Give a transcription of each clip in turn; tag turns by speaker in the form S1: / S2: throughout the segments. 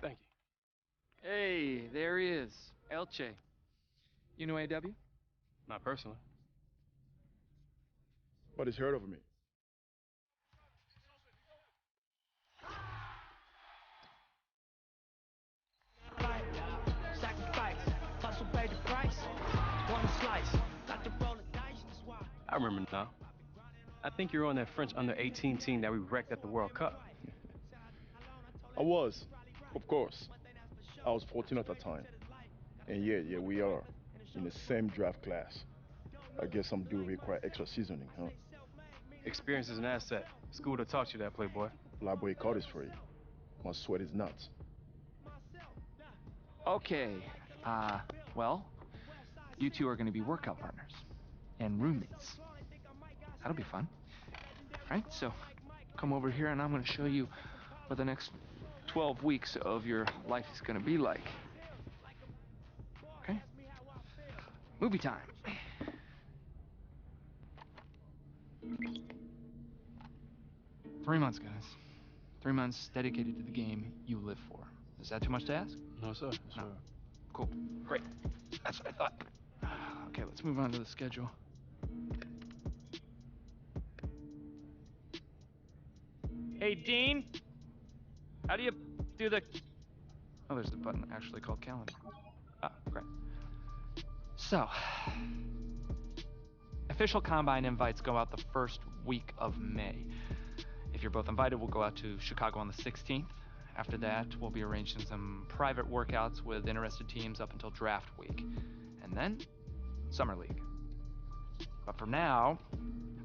S1: Thank you.
S2: Hey, there he is, Elche. You know AW?
S1: Not personally.
S3: But he's heard of me.
S1: I remember now. I think you're on that French under-18 team that we wrecked at the World Cup.
S3: I was, of course. I was 14 at the time. And yeah, we are in the same draft class. I guess some do require extra seasoning, huh?
S1: Experience is an asset. School to taught you that, playboy.
S3: Library card is free. My sweat is nuts.
S2: Okay, well, you two are gonna be workout partners and roommates. That'll be fun. Right, so come over here and I'm gonna show you what the next 12 weeks of your life is gonna be like. Okay? Movie time. Three months, guys. 3 months dedicated to the game you live for. Is that too much to ask?
S1: No, sir.
S2: No. Cool. Great. That's what I thought. Okay, let's move on to the schedule. Hey, Dean. How do you do the... Oh, there's the button actually called calendar. Ah, great. So, official Combine invites go out the first week of May. If you're both invited, we'll go out to Chicago on the 16th. After that, we'll be arranging some private workouts with interested teams up until draft week. And then, Summer League. But for now,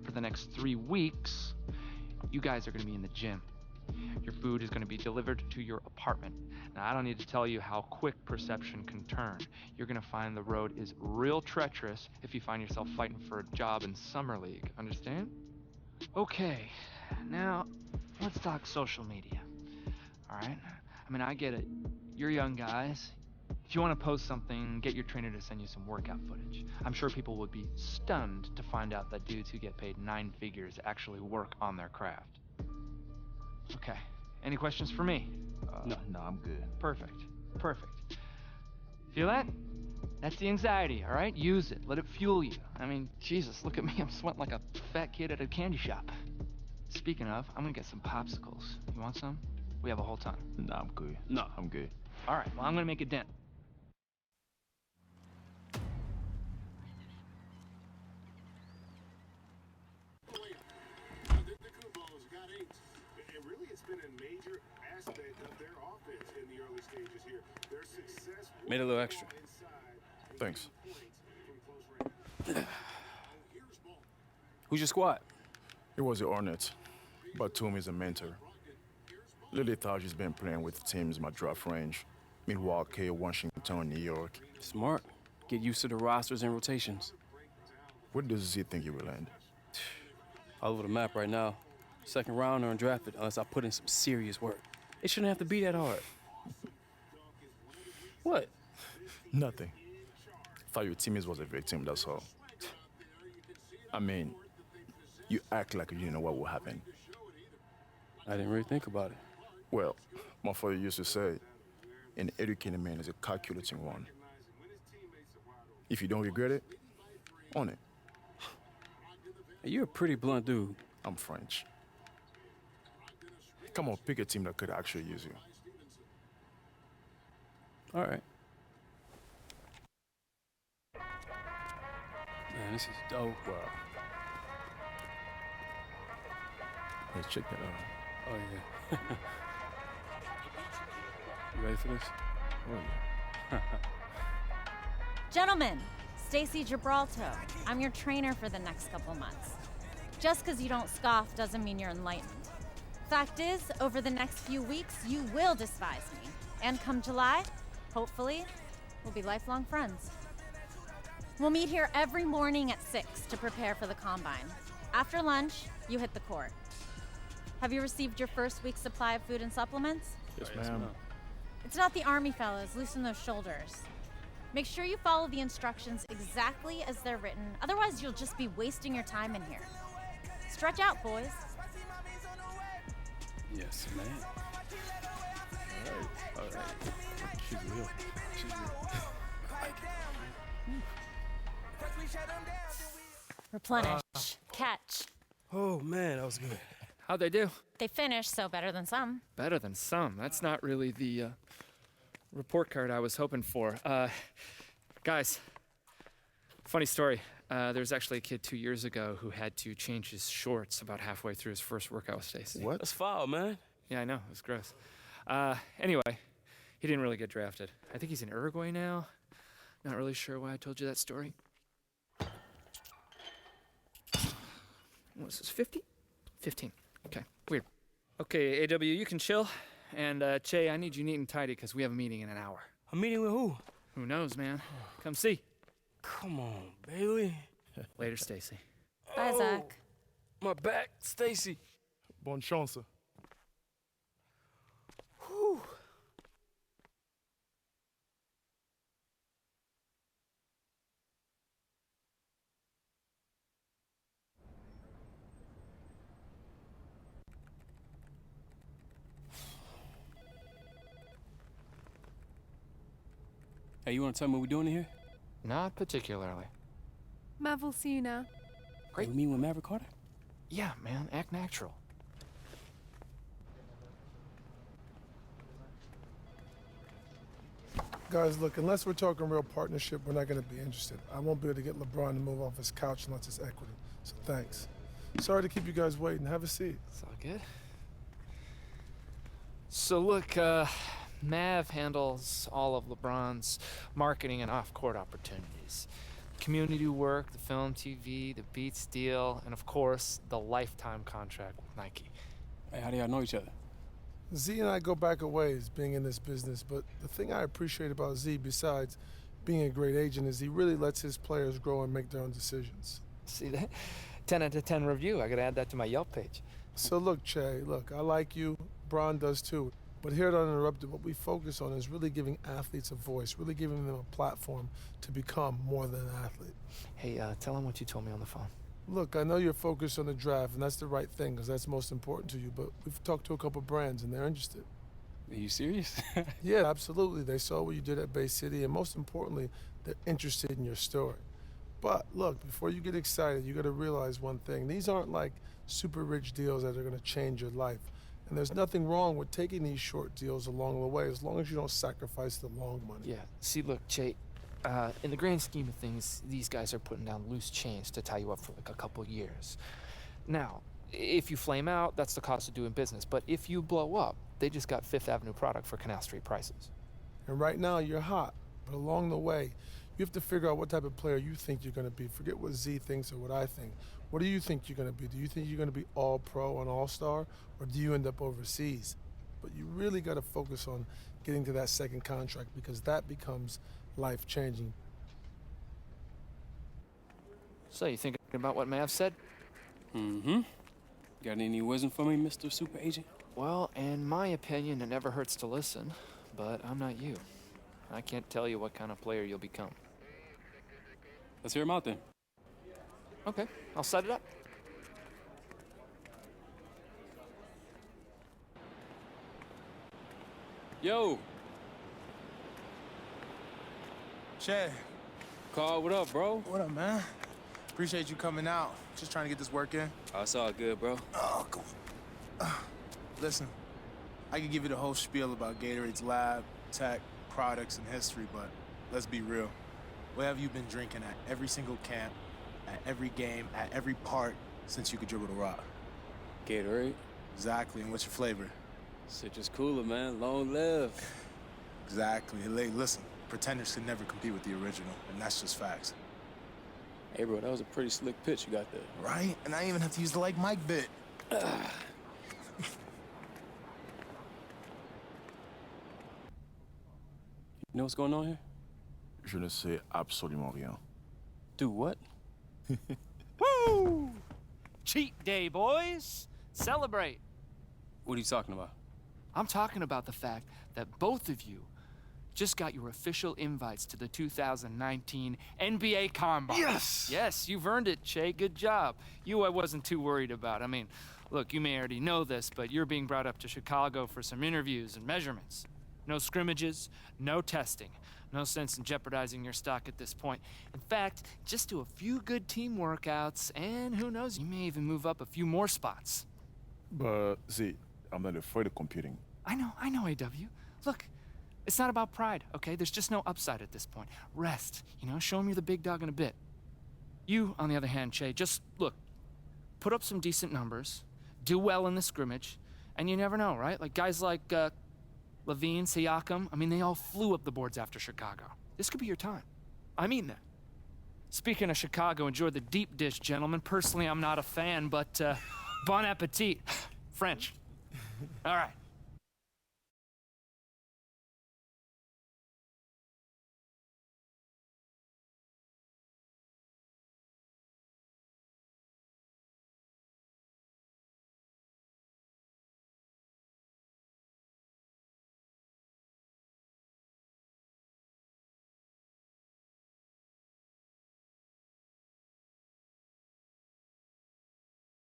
S2: for the next 3 weeks, you guys are going to be in the gym. Your food is going to be delivered to your apartment. Now, I don't need to tell you how quick perception can turn. You're going to find the road is real treacherous if you find yourself fighting for a job in Summer League. Understand? Okay, now let's talk social media. All right? I mean, I get it. You're young guys. If you want to post something, get your trainer to send you some workout footage. I'm sure people would be stunned to find out that dudes who get paid 9 figures actually work on their craft. Okay. Any questions for me?
S3: No, I'm good.
S2: Perfect. Feel that? That's the anxiety, all right? Use it. Let it fuel you. I mean, Jesus, look at me. I'm sweating like a fat kid at a candy shop. Speaking of, I'm gonna get some popsicles. You want some? We have a whole ton.
S3: No, I'm good.
S2: All right, well, I'm gonna make a dent.
S1: Made a little extra.
S3: Thanks.
S1: Who's your squad?
S3: It was the Hornets. Batum is a mentor. Lily thought she's been playing with teams in my draft range. Milwaukee, Washington, New York.
S1: Smart. Get used to the rosters and rotations.
S3: Where does Z think you will end?
S1: All over the map right now. Second round or undrafted unless I put in some serious work. It shouldn't have to be that hard. What?
S3: Nothing. Thought your teammates was a victim, that's all. I mean, you act like you didn't know what would happen.
S1: I didn't really think about it.
S3: Well, my father used to say, an educated man is a calculating one. If you don't regret it, own it.
S1: Hey, you're a pretty blunt dude.
S3: I'm French. Come on, pick a team that could actually use you.
S1: All right. Man, this is dope.
S3: Wow. Hey, check that out.
S1: Oh, yeah. You ready for this?
S3: Oh, yeah.
S4: Gentlemen, STACY Gibraltar. I'm your trainer for the next couple months. Just because you don't scoff doesn't mean you're enlightened. Fact is, over the next few weeks, you will despise me. And come July, hopefully, we'll be lifelong friends. We'll meet here every morning at 6 to prepare for the Combine. After lunch, you hit the court. Have you received your first week's supply of food and supplements?
S3: Yes, ma'am.
S4: It's not the Army, fellas. Loosen those shoulders. Make sure you follow the instructions exactly as they're written. Otherwise, you'll just be wasting your time in here. Stretch out, boys.
S1: Yes, man.
S3: All right.
S1: She's real. She's real.
S4: Replenish. Catch.
S1: Oh, man, that was good.
S5: How'd they do?
S4: They finished, so better than some.
S5: Better than some. That's not really the report card I was hoping for. Guys, funny story. There was actually a kid 2 years ago who had to change his shorts about halfway through his first workout with Stacy.
S3: What?
S1: That's foul, man.
S5: Yeah, I know. It was gross. Anyway, he didn't really get drafted. I think he's in Uruguay now. Not really sure why I told you that story. What was this, 50? 15. Okay, weird. Okay, AW, you can chill. And, Che, I need you neat and tidy because we have a meeting in an hour.
S1: A meeting with who?
S5: Who knows, man? Come see.
S1: Come on, Bailey.
S5: Later, Stacy.
S4: Bye, Zach.
S1: My back, Stacy.
S3: Bonne chance.
S1: Whew. Hey, you want to tell me what we're doing in here?
S2: Not particularly.
S6: Mav will see you now.
S1: Hey, we meet with Maverick Carter?
S2: Yeah, man, act natural.
S7: Guys, look, unless we're talking real partnership, we're not going to be interested. I won't be able to get LeBron to move off his couch unless it's equity. So thanks. Sorry to keep you guys waiting. Have a seat.
S5: It's all good. So look, Mav handles all of LeBron's marketing and off-court opportunities. Community work, the film, TV, the Beats deal, and of course, the lifetime contract with Nike.
S1: Hey, how do y'all know each other?
S7: Z and I go back a ways being in this business, but the thing I appreciate about Z, besides being a great agent, is he really lets his players grow and make their own decisions.
S5: See that? 10 out of 10 review. I gotta add that to my Yelp page.
S7: So look, Che, look, I like you. Bron does too. But here at Uninterrupted, what we focus on is really giving athletes a voice, really giving them a platform to become more than an athlete.
S5: Hey, tell him what you told me on the phone.
S7: Look, I know you're focused on the draft, and that's the right thing, because that's most important to you, but we've talked to a couple brands, and they're interested.
S1: Are you serious?
S7: Yeah, absolutely. They saw what you did at Bay City, and most importantly, they're interested in your story. But look, before you get excited, you got to realize one thing. These aren't like super rich deals that are going to change your life. And there's nothing wrong with taking these short deals along the way, as long as you don't sacrifice the long money.
S5: Yeah, see, look, Che, in the grand scheme of things, these guys are putting down loose chains to tie you up for like a couple years. Now, if you flame out, that's the cost of doing business. But if you blow up, they just got Fifth Avenue product for Canal Street prices.
S7: And right now, you're hot. But along the way, you have to figure out what type of player you think you're going to be. Forget what Z thinks or what I think. What do you think you're going to be? Do you think you're going to be all-pro and all-star? Or do you end up overseas? But you really got to focus on getting to that second contract, because that becomes life-changing.
S5: So, you thinking about what Mav said?
S1: Mm-hmm. Got any wisdom for me, Mr. Super Agent?
S5: Well, in my opinion, it never hurts to listen, but I'm not you. I can't tell you what kind of player you'll become.
S1: Let's hear him out then.
S5: Okay, I'll set it up.
S1: Yo,
S8: Che,
S1: Carl, what up, bro?
S8: what up, man? Appreciate you coming out. Just trying to get this work in.
S1: Oh, it's all good, bro.
S8: Oh, cool. Listen, I could give you the whole spiel about Gatorade's lab, tech, products, and history, but let's be real. What have you been drinking at every single camp, at every game, at every part since you could dribble the rock?
S1: Gatorade.
S8: Exactly, and what's your flavor?
S1: Citrus cooler, man. Long live.
S8: Exactly. Hey, listen, pretenders can never compete with the original, and that's just facts.
S1: Hey, bro, that was a pretty slick pitch you got there.
S8: Right? And I didn't even have to use the like Mike bit.
S1: You know what's going on here?
S3: Je ne sais absolument rien.
S1: Do what?
S5: Woo! Cheat day, boys! Celebrate!
S1: What are you talking about?
S5: I'm talking about the fact that both of you just got your official invites to the 2019 NBA Combine.
S1: Yes!
S5: Yes, you've earned it, Che. Good job. You I wasn't too worried about. I mean, look, you may already know this, but you're being brought up to Chicago for some interviews and measurements. No scrimmages, no testing. No sense in jeopardizing your stock at this point. In fact, just do a few good team workouts, and who knows, you may even move up a few more spots.
S3: But, see, I'm not afraid of competing.
S5: I know, AW. Look, it's not about pride, okay? There's just no upside at this point. Rest, show them you're the big dog in a bit. You, on the other hand, Che, just, look, put up some decent numbers, do well in the scrimmage, and you never know, right? Like guys like, Levine, Siakam, I mean, they all flew up the boards after Chicago. This could be your time. I mean that. Speaking of Chicago, enjoy the deep dish, gentlemen. Personally, I'm not a fan, but bon appetit. French. All right.